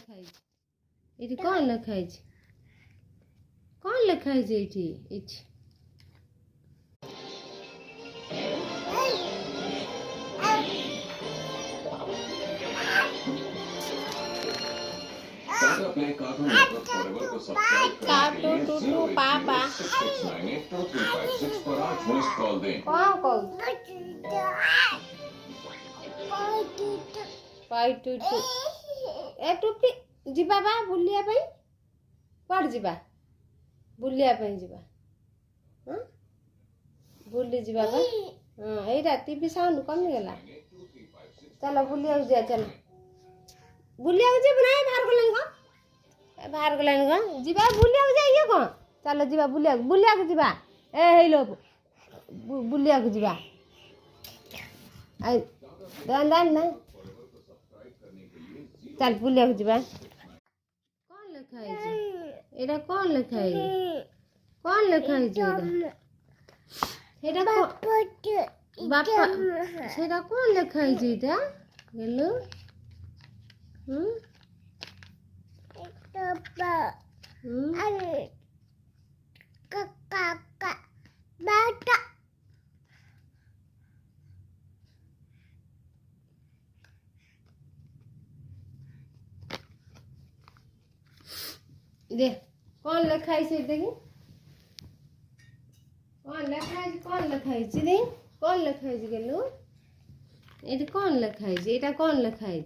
ଲେଖା ହେଇଛି? ଏଠି କ'ଣ ଲେଖା ହେଇଛି? କ'ଣ ଲେଖା ହେଇଛି ଏଇଠି? ଏଇଠି टूटू पापा ए टुपी जीवा बा बुलिया पई कुआड़ जीवा बुलिया पई जीवा हां बुली जीवा बा हां एटा टीवी साउंड कमी गेला चलो बुलिया जा चलो बुलिया जीव नाही बाहर गलान को जीवा बुलिया जाइए को चलो जीवा बुलिया जीवा ए हेलो बुलिया जीवा आई दान दान ना चल बुलिया जीवा कौन लिखा है एटा कौन लिखा है कौन लिखा है एटा बापा सेटा कौन लिखा है एटा हेलो दे कौन लिखा है से देखी कौन लिखा है कौन लिखा है दे कौन लिखा है गेलु एटा कौन लिखा है एटा कौन लिखा है